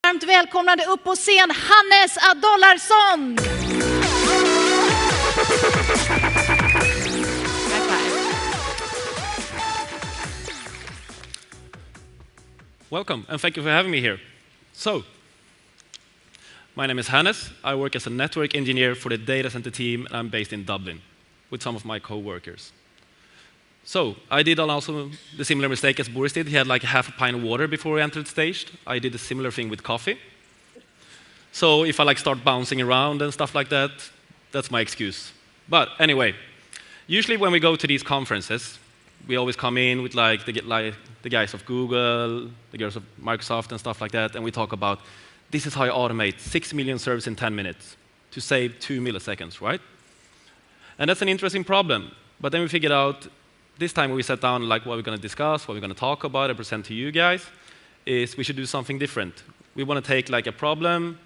Varmt välkomnade upp på scen Hannes Adollarsson. Welcome, and thank you for having me here. So, my name is Hannes. I work as a network engineer for the data center team, and I'm based in Dublin with some of my co-workers. So, I did also the similar mistake as Boris did. He had like half a pint of water before he entered the stage. I did a similar thing with coffee. So, if I like start bouncing around and stuff like that, that's my excuse. But anyway, usually when we go to these conferences, we always come in with like the guys of Google, the girls of Microsoft and stuff like that, and we talk about this is how you automate 6 million servers in 10 minutes to save 2 milliseconds, right? And that's an interesting problem. But then we figured out this time we sat down like what we're going to discuss, what we're going to talk about and present to you guys is we should do something different. We want to take like a problem,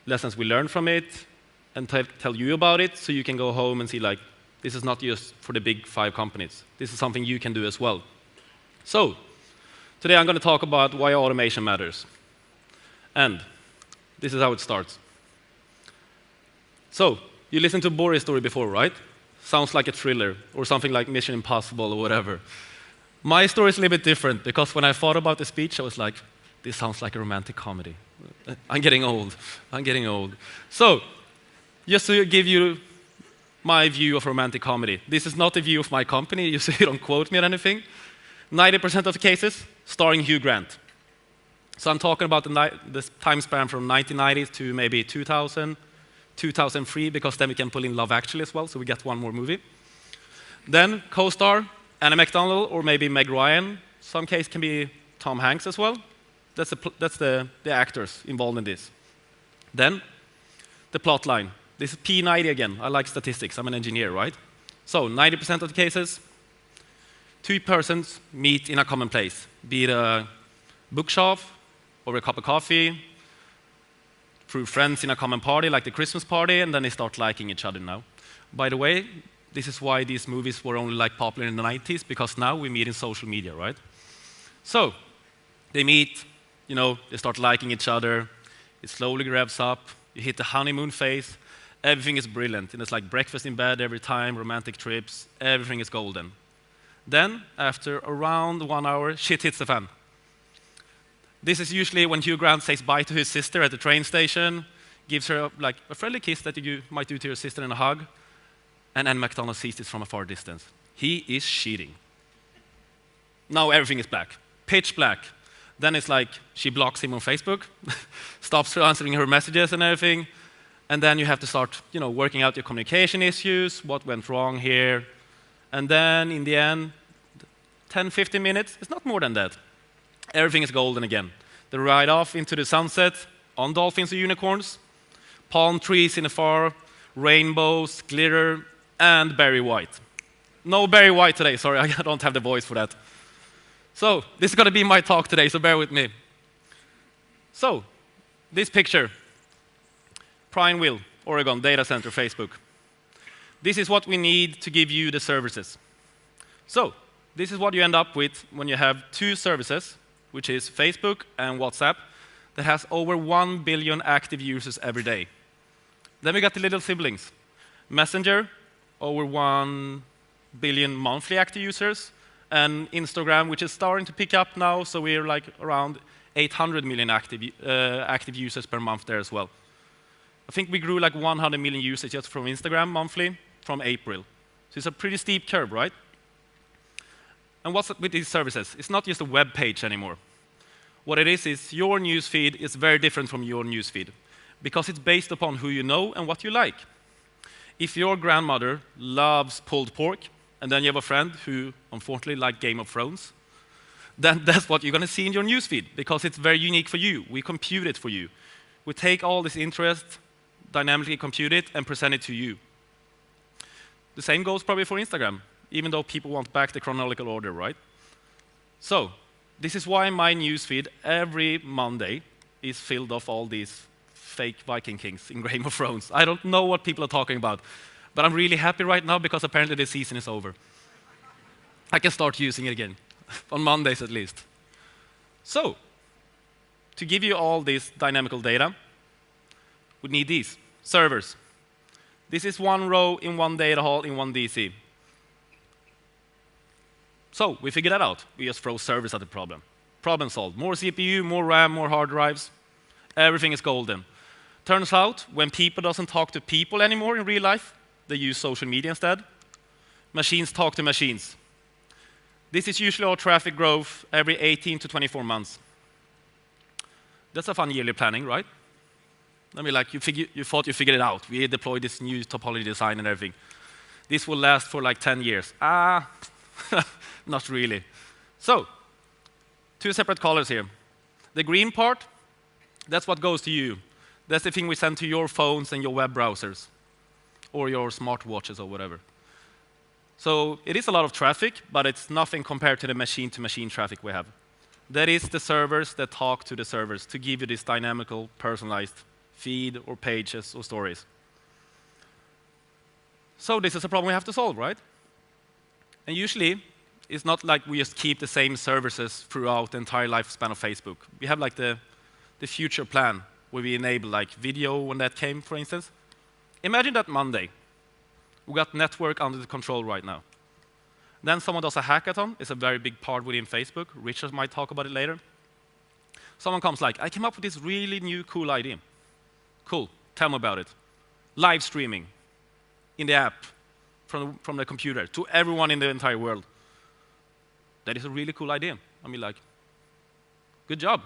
lessons we learned from it, and tell you about it so you can go home and see like this is not just for the big 5 companies. This is something you can do as well. So, today I'm going to talk about why automation matters. And this is how it starts. So, you listened to Boris' story before, right? Sounds like a thriller or something like Mission Impossible or whatever. My story is a little bit different because when I thought about the speech, I was like, this sounds like a romantic comedy. I'm getting old. I'm getting old. So, just to give you my view of romantic comedy. This is not the view of my company, so you don't quote me on anything. 90% of the cases, starring Hugh Grant. So I'm talking about this time span from 1990s to maybe 2000, 2003, because then we can pull in Love Actually as well, so we get one more movie. Then co-star Anna McDonald or maybe Meg Ryan. Some case can be Tom Hanks as well. That's the actors involved in this. Then the plot line. This is P90 again. I like statistics. I'm an engineer, right? So 90% of the cases, 2 persons meet in a common place, be it a bookshop or a cup of coffee, through friends in a common party, like the Christmas party, and then they start liking each other now. By the way, this is why these movies were only like popular in the 90s, because now we meet in social media, right? So they meet, you know, they start liking each other, it slowly revs up, you hit the honeymoon phase, everything is brilliant, and it's like breakfast in bed every time, romantic trips, everything is golden. Then, after around 1 hour, shit hits the fan. This is usually when Hugh Grant says bye to his sister at the train station, gives her like a friendly kiss that you might do to your sister in a hug, and Anne McDonald sees this from a far distance. He is cheating. Now everything is black, pitch black. Then it's like she blocks him on Facebook, stops answering her messages and everything, and then you have to start, you know, working out your communication issues, what went wrong here, and then in the end, 10, 15 minutes, it's not more than that. Everything is golden again. They ride off into the sunset on dolphins or unicorns, palm trees in the far, rainbows, glitter, and Barry White. No Barry White today, sorry, I don't have the voice for that. So, this is going to be my talk today, so bear with me. So, this picture, Prineville, Oregon, data center, Facebook. This is what we need to give you the services. So, this is what you end up with when you have 2 services, which is Facebook and WhatsApp, that has over 1 billion active users every day. Then we got the little siblings. Messenger, over 1 billion monthly active users, and Instagram, which is starting to pick up now, so we're like around 800 million active users per month there as well. I think we grew like 100 million users just from Instagram monthly from April. So it's a pretty steep curve, right? And what's with these services? It's not just a web page anymore. What it is your newsfeed is very different from your newsfeed because it's based upon who you know and what you like. If your grandmother loves pulled pork, and then you have a friend who unfortunately likes Game of Thrones, then that's what you're going to see in your newsfeed because it's very unique for you. We compute it for you. We take all this interest, dynamically compute it, and present it to you. The same goes probably for Instagram, even though people want back the chronological order, right? So, this is why my newsfeed every Monday is filled of all these fake Viking kings in Game of Thrones. I don't know what people are talking about, but I'm really happy right now because apparently the season is over. I can start using it again, on Mondays at least. So, to give you all this dynamical data, we need these servers. This is one row in one data hall in one DC. So we figured that out. We just throw servers at the problem. Problem solved. More CPU, more RAM, more hard drives. Everything is golden. Turns out, when people doesn't talk to people anymore in real life, they use social media instead. Machines talk to machines. This is usually our traffic growth every 18 to 24 months. That's a fun yearly planning, right? I mean, like, you thought you figured it out. We deployed this new topology design and everything. This will last for like 10 years. Not really. So, two separate colors here. The green part, that's what goes to you. That's the thing we send to your phones and your web browsers, or your smartwatches or whatever. So it is a lot of traffic, but it's nothing compared to the machine-to-machine traffic we have. That is the servers that talk to the servers to give you this dynamical, personalized feed or pages or stories. So this is a problem we have to solve, right? And usually, it's not like we just keep the same services throughout the entire lifespan of Facebook. We have like the future plan, where we enable like video when that came, for instance. Imagine that Monday. We got network under the control right now. Then someone does a hackathon. It's a very big part within Facebook. Richard might talk about it later. Someone comes like, I came up with this really new cool idea. Cool, tell me about it. Live streaming in the app from the computer to everyone in the entire world. That is a really cool idea. I mean, like, good job.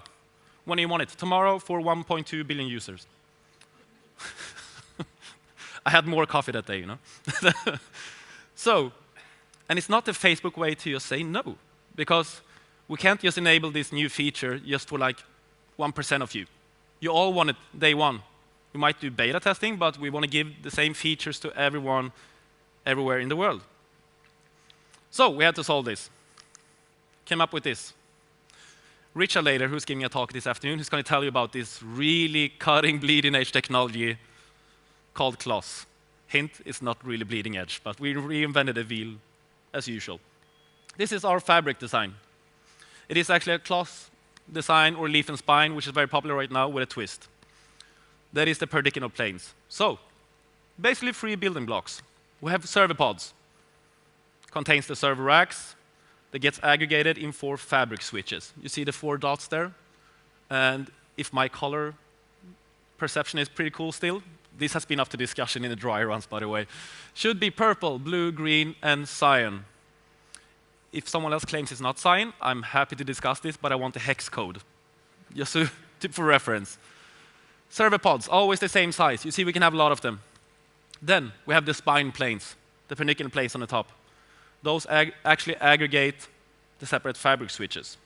When do you want it? Tomorrow for 1.2 billion users. I had more coffee that day, you know. So, and it's not the Facebook way to just say no, because we can't just enable this new feature just for like 1% of you. You all want it day one. We might do beta testing, but we want to give the same features to everyone, everywhere in the world. So we had to solve this. Came up with this. Richard later, who's giving a talk this afternoon, who's going to tell you about this really cutting, bleeding edge technology called CLOS. Hint, it's not really bleeding edge, but we reinvented the wheel as usual. This is our fabric design. It is actually a CLOS design or leaf and spine, which is very popular right now with a twist. That is the perpendicular planes. So, basically 3 building blocks. We have server pods. Contains the server racks that gets aggregated in 4 fabric switches. You see the 4 dots there? And if my color perception is pretty cool still, this has been up to discussion in the dry runs, by the way. Should be purple, blue, green, and cyan. If someone else claims it's not cyan, I'm happy to discuss this, but I want the hex code, just for reference. Server pods, always the same size. You see, we can have a lot of them. Then we have the spine planes, the perpendicular planes on the top. Those actually aggregate the separate fabric switches.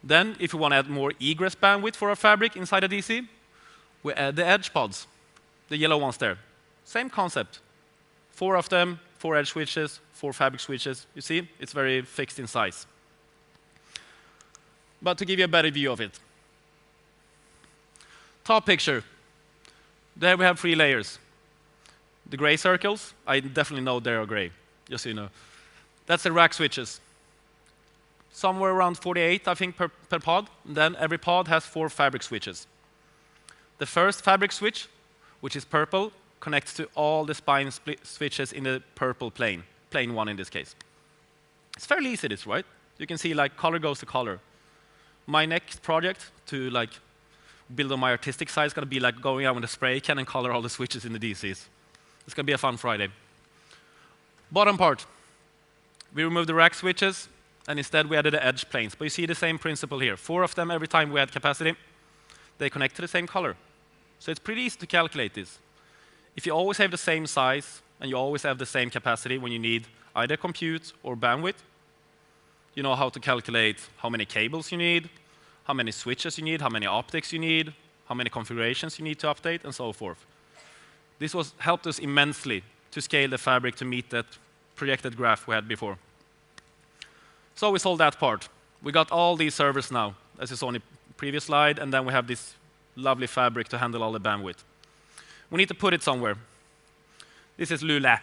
Then, if we want to add more egress bandwidth for our fabric inside a DC, we add the edge pods, the yellow ones there. Same concept. 4 of them, 4 edge switches, 4 fabric switches. You see, it's very fixed in size. But to give you a better view of it, top picture. There we have 3 layers. The gray circles, I definitely know they are gray, just so you know. That's the rack switches. Somewhere around 48, I think, per pod. Then every pod has 4 fabric switches. The first fabric switch, which is purple, connects to all the spine switches in the purple plane, plane 1 in this case. It's fairly easy, this, right? You can see like color goes to color. My next project to like build on my artistic side is going to be like going out with a spray can and color all the switches in the DCs. It's going to be a fun Friday. Bottom part. We removed the rack switches, and instead we added the edge planes. But you see the same principle here. 4 of them every time we add capacity, they connect to the same color. So it's pretty easy to calculate this. If you always have the same size, and you always have the same capacity when you need either compute or bandwidth, you know how to calculate how many cables you need, how many switches you need, how many optics you need, how many configurations you need to update, and so forth. This helped us immensely to scale the fabric to meet that projected graph we had before. So we solved that part. We got all these servers now, as you saw on the previous slide, and then we have this lovely fabric to handle all the bandwidth. We need to put it somewhere. This is Lula.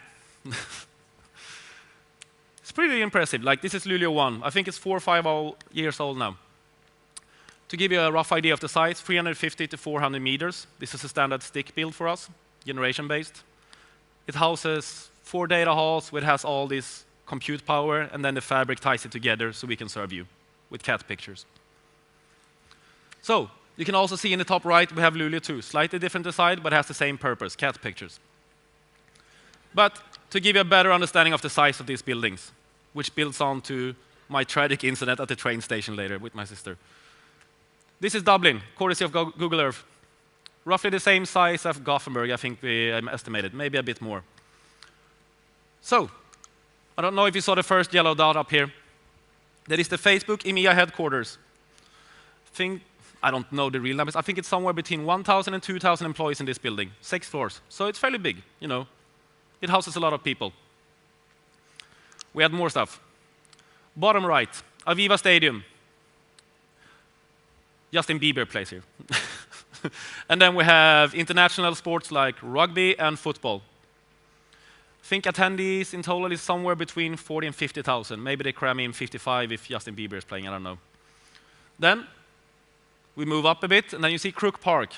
It's pretty impressive. Like, this is Luleå 1. I think it's 4 or 5 years old now. To give you a rough idea of the size, 350 to 400 meters. This is a standard stick build for us, generation-based. It houses 4 data halls, which has all this compute power, and then the fabric ties it together so we can serve you with cat pictures. So, you can also see in the top right, we have Luleå 2. Slightly different design, but has the same purpose, cat pictures. But to give you a better understanding of the size of these buildings, which builds on to my tragic incident at the train station later with my sister. This is Dublin, courtesy of Google Earth. Roughly the same size as Gothenburg, I think we estimated, maybe a bit more. So, I don't know if you saw the first yellow dot up here. That is the Facebook Amia headquarters. I don't know the real numbers. I think it's somewhere between 1,000 and 2,000 employees in this building. 6 floors. So it's fairly big, you know. It houses a lot of people. We had more stuff. Bottom right, Aviva Stadium. Justin Bieber plays here. And then we have international sports like rugby and football. I think attendees in total is somewhere between 40 and 50,000. Maybe they cram in 55 if Justin Bieber is playing, I don't know. Then we move up a bit, and then you see Crook Park.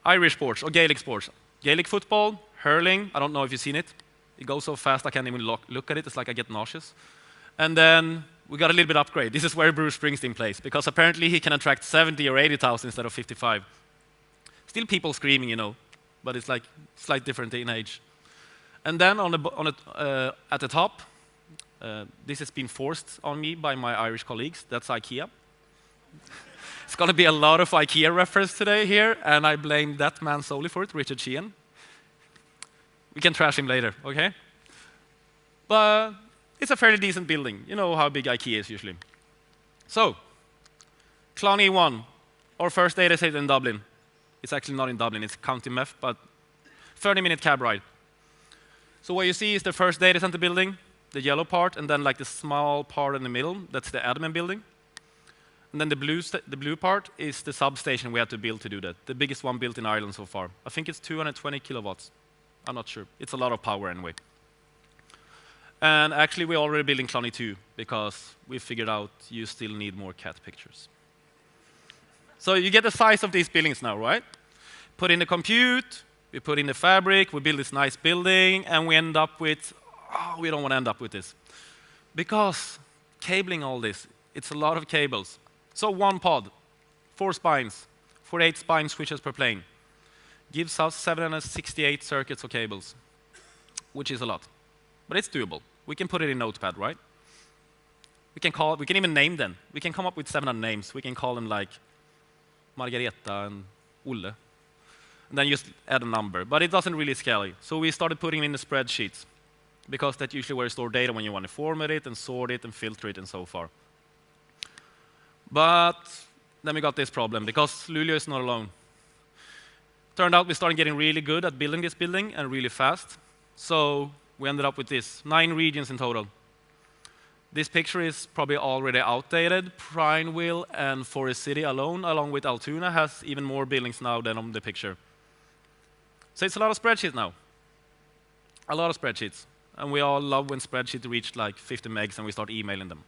Irish sports, or Gaelic sports. Gaelic football, hurling, I don't know if you've seen it. It goes so fast I can't even look at it, it's like I get nauseous. And then we got a little bit upgrade. This is where Bruce Springsteen plays, because apparently he can attract 70 or 80,000 instead of 55. Still people screaming, you know, but it's like slight different in age. And then at the top, this has been forced on me by my Irish colleagues, that's IKEA. It's going to be a lot of IKEA reference today here, and I blame that man solely for it, Richard Sheehan. We can trash him later, okay? But it's a fairly decent building. You know how big IKEA is usually. So, Connect2IT, our first data set in Dublin. It's actually not in Dublin, it's County Meath, but 30-minute cab ride. So what you see is the first data center building, the yellow part, and then like the small part in the middle, that's the admin building. And then the blue part is the substation we had to build to do that. The biggest one built in Ireland so far. I think it's 220 kilowatts. I'm not sure. It's a lot of power anyway. And actually, we're already building Connect2IT because we figured out you still need more cat pictures. So you get the size of these buildings now, right? Put in the compute, we put in the fabric, we build this nice building, and we end up with, oh, we don't want to end up with this. Because cabling all this, it's a lot of cables. So one pod, 4 spines, 48 spine switches per plane, gives us 768 circuits of cables, which is a lot. But it's doable. We can put it in Notepad, right? We can even name them. We can come up with 700 names. We can call them like Margareta and Olle. And then just add a number. But it doesn't really scale. So we started putting in the spreadsheets, because that's usually where you store data when you want to format it and sort it and filter it and so far. But then we got this problem, because Luleå is not alone. Turned out we started getting really good at building this building, and really fast. So we ended up with this, 9 regions in total. This picture is probably already outdated. Prineville and Forest City alone, along with Altoona, has even more buildings now than on the picture. So it's a lot of spreadsheets now. A lot of spreadsheets. And we all love when spreadsheets reach like 50 megs and we start emailing them.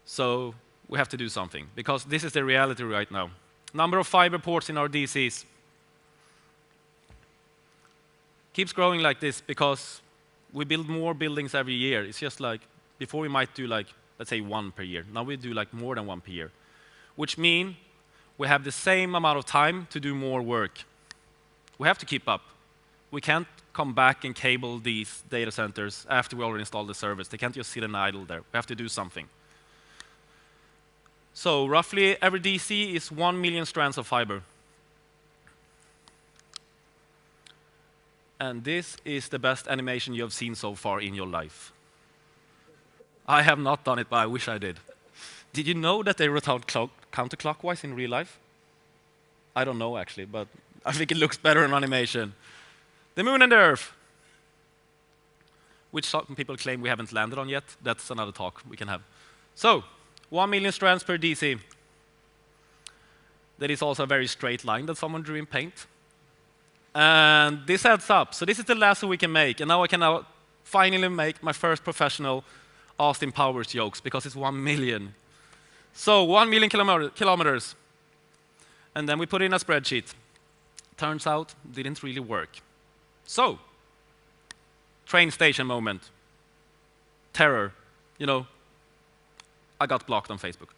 So we have to do something, because this is the reality right now. Number of fiber ports in our DCs keeps growing like this, because we build more buildings every year. It's just like, before we might do like, let's say 1 per year. Now we do like more than 1 per year, which means we have the same amount of time to do more work. We have to keep up. We can't come back and cable these data centers after we already installed the servers. They can't just sit and idle there. We have to do something. So roughly every DC is 1 million strands of fiber. And this is the best animation you have seen so far in your life. I have not done it, but I wish I did. Did you know that they rotate counterclockwise in real life? I don't know actually, but I think it looks better in animation. The moon and the earth, which some people claim we haven't landed on yet. That's another talk we can have. So, 1 million strands per DC. That is also a very straight line that someone drew in paint. And this adds up. So this is the lasso we can make. And now I can finally make my first professional Austin Powers jokes, because it's 1 million. So 1 million kilometers. And then we put in a spreadsheet. Turns out, didn't really work. So, train station moment. Terror. You know, I got blocked on Facebook.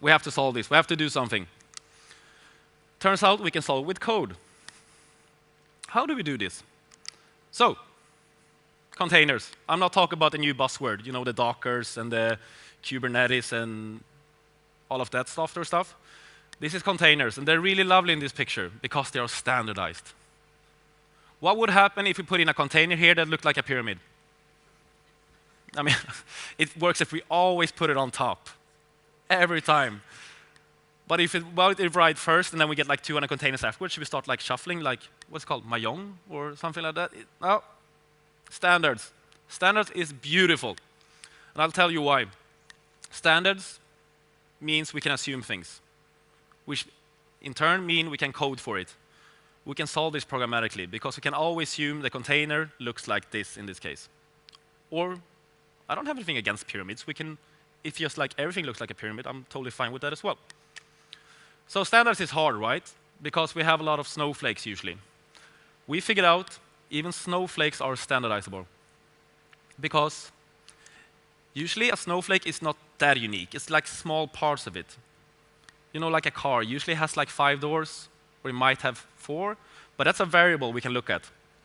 We have to solve this. We have to do something. Turns out we can solve it with code. How do we do this? So, containers. I'm not talking about a new buzzword, you know, the Dockers and the Kubernetes and all of that software stuff. This is containers, and they're really lovely in this picture because they are standardized. What would happen if we put in a container here that looked like a pyramid? I mean, it works if we always put it on top, every time. But if it right first, and then we get like 200 containers afterwards, should we start like shuffling, like what's it called, Mahjong or something like that? No, standards. Standards is beautiful, and I'll tell you why. Standards means we can assume things, which in turn mean we can code for it. We can solve this programmatically because we can always assume the container looks like this in this case. Or I don't have anything against pyramids. We can, if just like everything looks like a pyramid, I'm totally fine with that as well. So standards is hard, right? Because we have a lot of snowflakes usually. We figured out even snowflakes are standardizable. Because usually a snowflake is not that unique. It's like small parts of it. You know, like a car usually has like 5 doors, or it might have 4, but that's a variable we can look at.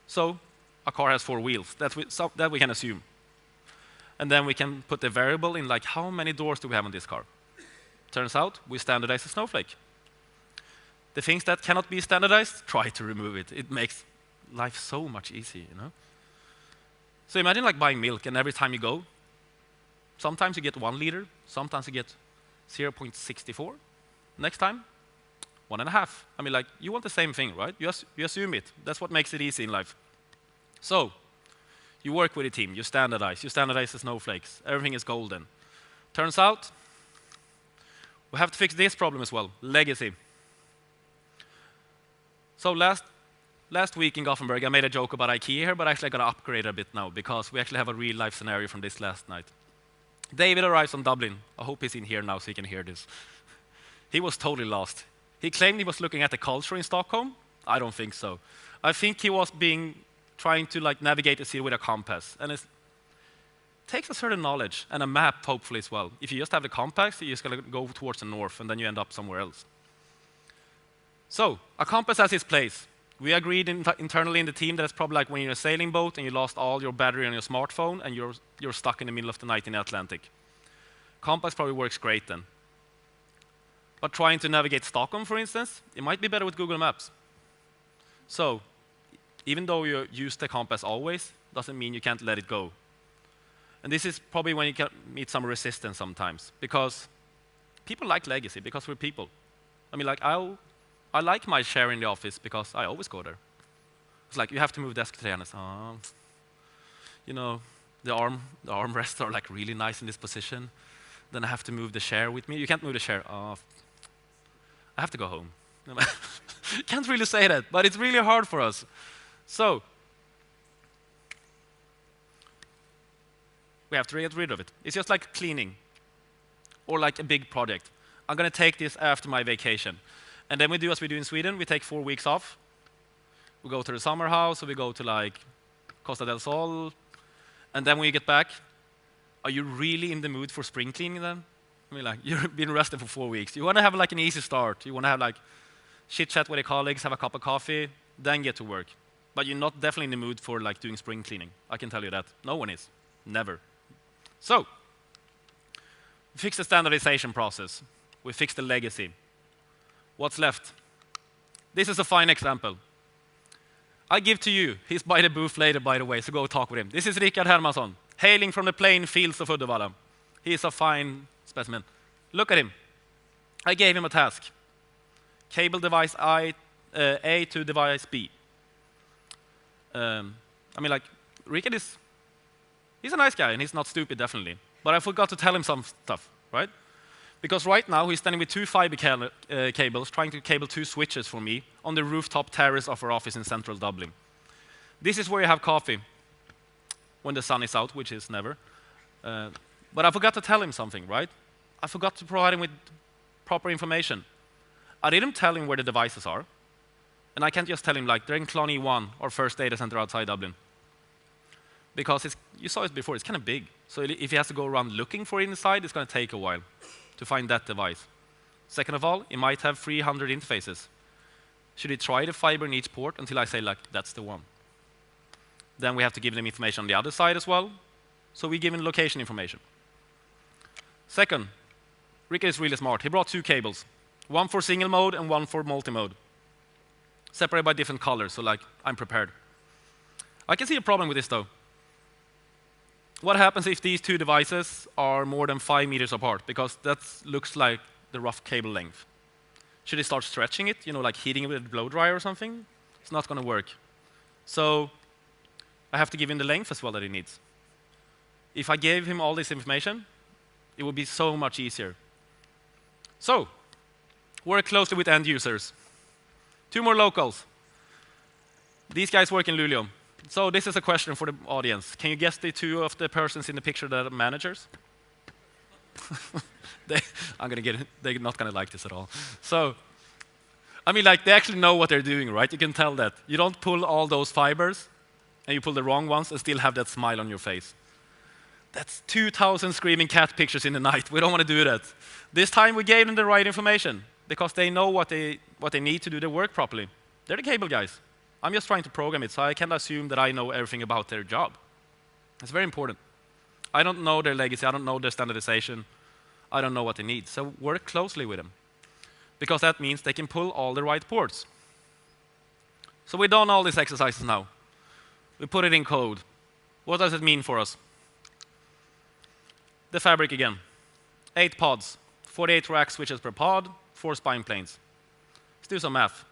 So a car has 4 wheels. That we can assume. And then we can put the variable in like how many doors do we have on this car. Turns out we standardize a snowflake. The things that cannot be standardized, try to remove it. It makes life so much easier, you know? So imagine like buying milk, and every time you go, sometimes you get 1 liter, sometimes you get 0.64. Next time, 1.5. I mean, like, you want the same thing, right? You assume it. That's what makes it easy in life. So, you work with a team, you standardize the snowflakes, everything is golden. Turns out, we have to fix this problem as well, legacy. So last week in Gothenburg, I made a joke about IKEA here, but actually I'm going to upgrade a bit now because we actually have a real life scenario from this last night. David arrives from Dublin. I hope he's in here now so he can hear this. He was totally lost. He claimed he was looking at the culture in Stockholm. I don't think so. I think he was trying to like navigate the city with a compass. And it takes a certain knowledge and a map, hopefully, as well. If you just have the compass, you're just going to go towards the north, and then you end up somewhere else. So, a compass has its place. We agreed internally in the team that it's probably like when you're in a sailing boat and you lost all your battery on your smartphone and you're stuck in the middle of the night in the Atlantic. Compass probably works great then. But trying to navigate Stockholm, for instance, it might be better with Google Maps. So, even though you use the compass always, doesn't mean you can't let it go. And this is probably when you can meet some resistance sometimes, because people like legacy, because we're people. I mean, like, I like my chair in the office because I always go there. It's like, you have to move desk today, and it's, you know, the armrests are like really nice in this position. Then I have to move the chair with me. You can't move the chair. I have to go home. Can't really say that, but it's really hard for us. So, we have to get rid of it. It's just like cleaning or like a big project. I'm going to take this after my vacation. And then we do as we do in Sweden. We take 4 weeks off. We go to the summer house, or we go to like Costa del Sol. And then when you get back, are you really in the mood for spring cleaning then? I mean, like, you've been rested for 4 weeks. You want to have like an easy start. You want to have like chit-chat with your colleagues, have a cup of coffee, then get to work. But you're not definitely in the mood for like doing spring cleaning. I can tell you that. No one is. Never. So, we fix the standardization process. We fix the legacy. What's left? This is a fine example. I give to you. He's by the booth later, by the way, so go talk with him. This is Rickard Hermansson, hailing from the plain fields of Uddevalla. He's a fine specimen. Look at him. I gave him a task. Cable device A to device B. I mean, like, Rickard he's a nice guy, and he's not stupid, definitely. But I forgot to tell him some stuff, right? Because right now, he's standing with 2 fiber cables, trying to cable 2 switches for me on the rooftop terrace of our office in central Dublin. This is where you have coffee when the sun is out, which is never. But I forgot to tell him something, right? I forgot to provide him with proper information. I didn't tell him where the devices are. And I can't just tell him, like, they're in Clon E1, our first data center outside Dublin. Because you saw it before, it's kind of big. So if he has to go around looking for it inside, it's going to take a while to find that device. Second of all, it might have 300 interfaces. Should he try the fiber in each port until I say, like, that's the one? Then we have to give them information on the other side as well. So we give him location information. Second, Rick is really smart. He brought 2 cables, one for single mode and one for multi-mode, separated by different colors, so like, I'm prepared. I can see a problem with this, though. What happens if these 2 devices are more than 5 meters apart? Because that looks like the rough cable length. Should he start stretching it, like heating it with a blow dryer or something? It's not going to work. So I have to give him the length as well that he needs. If I gave him all this information, it would be so much easier. So, work closely with end users. 2 more locals. These guys work in Luleå. So this is a question for the audience. Can you guess the 2 of the persons in the picture that are managers? They're not going to like this at all. So, I mean, like, they actually know what they're doing, right? You can tell that. You don't pull all those fibers, and you pull the wrong ones, and still have that smile on your face. That's 2,000 screaming cat pictures in the night. We don't want to do that. This time we gave them the right information, because they know what they need to do their work properly. They're the cable guys. I'm just trying to program it, so I can't assume that I know everything about their job. It's very important. I don't know their legacy. I don't know their standardization. I don't know what they need. So work closely with them, because that means they can pull all the right ports. So we've done all these exercises now. We put it in code. What does it mean for us? The fabric again. 8 pods, 48 rack switches per pod, 4 spine planes. Let's do some math.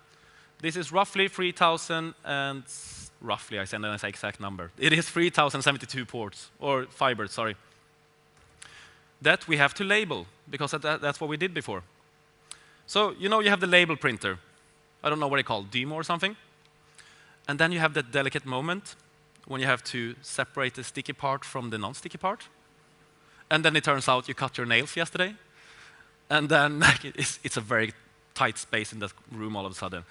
This is roughly 3,000 and roughly, I send an exact number. It is 3,072 ports, or fibers, sorry. That we have to label, because that's what we did before. So, you have the label printer. I don't know what it's called, Demo or something. And then you have that delicate moment when you have to separate the sticky part from the non-sticky part. And then it turns out you cut your nails yesterday. And then it's a very tight space in that room all of a sudden.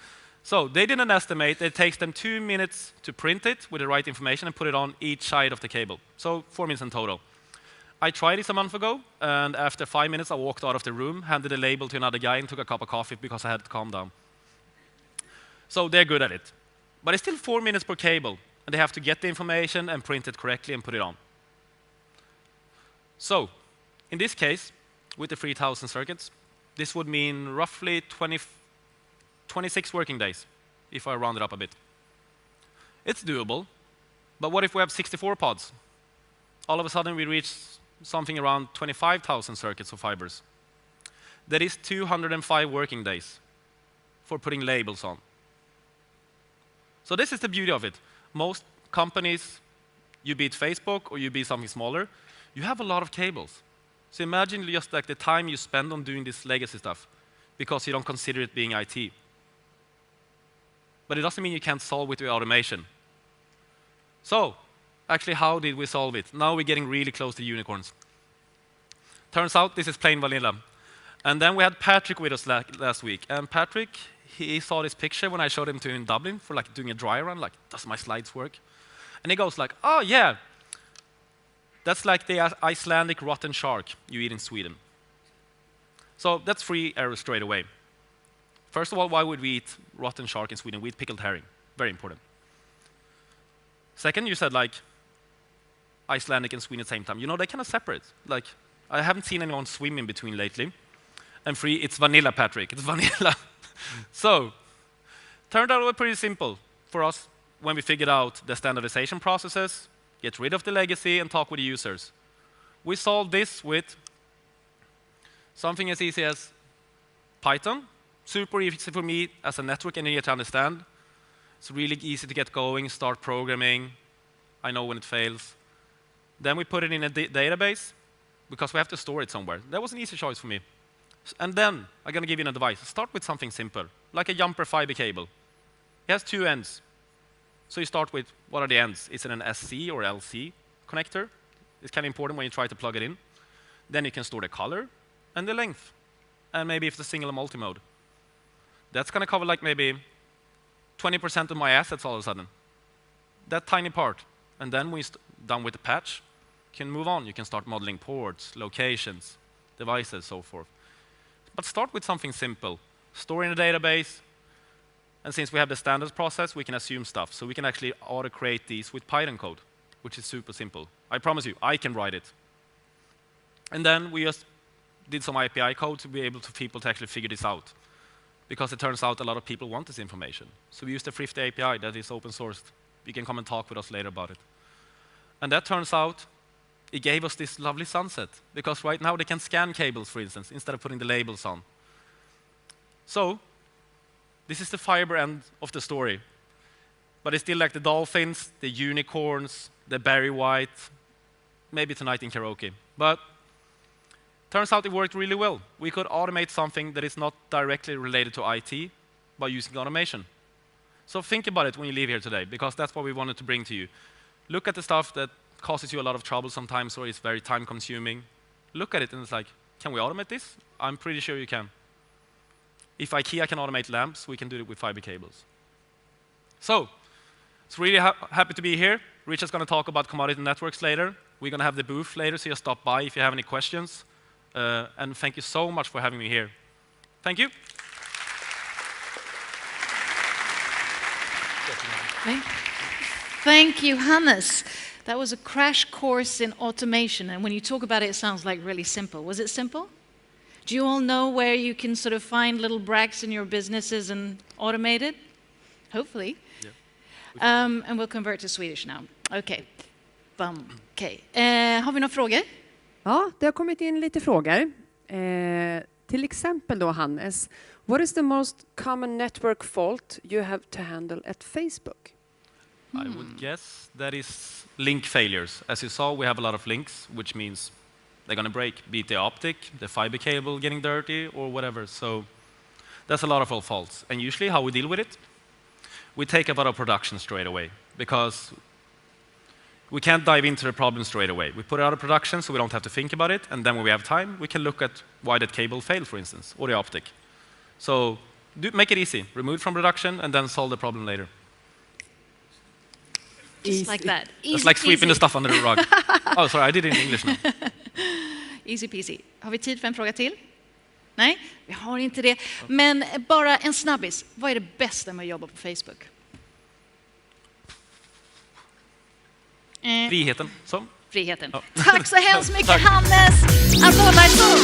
So they did an estimate. It takes them 2 minutes to print it with the right information and put it on each side of the cable. So 4 minutes in total. I tried this a month ago, and after 5 minutes I walked out of the room, handed the label to another guy, and took a cup of coffee because I had to calm down. So they're good at it. But it's still 4 minutes per cable, and they have to get the information and print it correctly and put it on. So, in this case, with the 3,000 circuits, this would mean roughly 26 working days, if I round it up a bit. It's doable, but what if we have 64 pods? All of a sudden we reach something around 25,000 circuits of fibers. That is 205 working days for putting labels on. So this is the beauty of it. Most companies, you be it Facebook or you be something smaller, you have a lot of cables. So imagine just like the time you spend on doing this legacy stuff because you don't consider it being IT. But it doesn't mean you can't solve it with automation. So, actually, how did we solve it? Now we're getting really close to unicorns. Turns out this is plain vanilla. And then we had Patrick with us last week. And Patrick, he saw this picture when I showed him to him in Dublin for like doing a dry run, like, does my slides work? And he goes like, oh yeah, that's like the Icelandic rotten shark you eat in Sweden. So that's 3 errors straight away. First of all, why would we eat rotten shark in Sweden? We eat pickled herring. Very important. Second, you said like Icelandic and Sweden at the same time. You know, they kind of separate. Like, I haven't seen anyone swim in between lately. And 3, it's vanilla, Patrick. It's vanilla. So, turned out it was pretty simple for us when we figured out the standardization processes, get rid of the legacy, and talk with the users. We solved this with something as easy as Python. Super easy for me as a network engineer to understand. It's really easy to get going, start programming. I know when it fails. Then we put it in a database because we have to store it somewhere. That was an easy choice for me. And then I'm going to give you an advice. Start with something simple, like a jumper fiber cable. It has 2 ends. So you start with, what are the ends? Is it an SC or LC connector? It's kind of important when you try to plug it in. Then you can store the color, and the length. And maybe if it's a single multi-mode. That's going to cover like maybe 20% of my assets all of a sudden. That tiny part. And then when you're done with the patch, you can move on. You can start modeling ports, locations, devices, so forth. But start with something simple. Store in a database. And since we have the standards process, we can assume stuff. So we can actually auto-create these with Python code, which is super simple. I promise you, I can write it. And then we just did some API code to be able to people to actually figure this out. Because it turns out a lot of people want this information. So we used the Thrifty API that is open sourced. You can come and talk with us later about it. And that turns out, it gave us this lovely sunset. Because right now they can scan cables, for instance, instead of putting the labels on. So, this is the fiber end of the story. But it's still like the dolphins, the unicorns, the Barry White, maybe tonight in karaoke. But turns out it worked really well. We could automate something that is not directly related to IT by using automation. So think about it when you leave here today, because that's what we wanted to bring to you. Look at the stuff that causes you a lot of trouble sometimes, or is very time-consuming. Look at it and it's like, can we automate this? I'm pretty sure you can. If IKEA can automate lamps, we can do it with fiber cables. So, it's really happy to be here. Rich is going to talk about commodity networks later. We're going to have the booth later, so just stop by if you have any questions. And thank you so much for having me here. Thank you. Thank you, Hannes. That was a crash course in automation. And when you talk about it, it sounds like really simple. Was it simple? Do you all know where you can sort of find little brags in your businesses and automate it? Hopefully. Yeah. And we'll convert to Swedish now. Okay. Okay. Har vi några frågor? Ja, det har kommit in lite frågor. Till exempel då, Hannes. What is the most common network fault you have to handle at Facebook? I would guess that is link failures. As you saw, we have a lot of links, which means they're going to break, be it the optic, the fiber cable getting dirty, or whatever. So that's a lot of our faults. And usually how we deal with it, we take it out of production straight away, because we can't dive into the problem straight away. We put it out of production so we don't have to think about it, and then when we have time, we can look at why that cable failed, for instance, or the optic. So make it easy. Remove it from production, and then solve the problem later. Just like that. Easy, it's like sweeping the stuff under the rug. Oh, sorry, I did it in English now. Easy peasy. Har vi tid för en fråga till? Nej, vi har inte det. Men bara en snabbis. Vad är det bästa med att jobba på Facebook? Friheten. Så. Friheten. Ja. Tack så hemskt mycket, Hannes Adollarsson.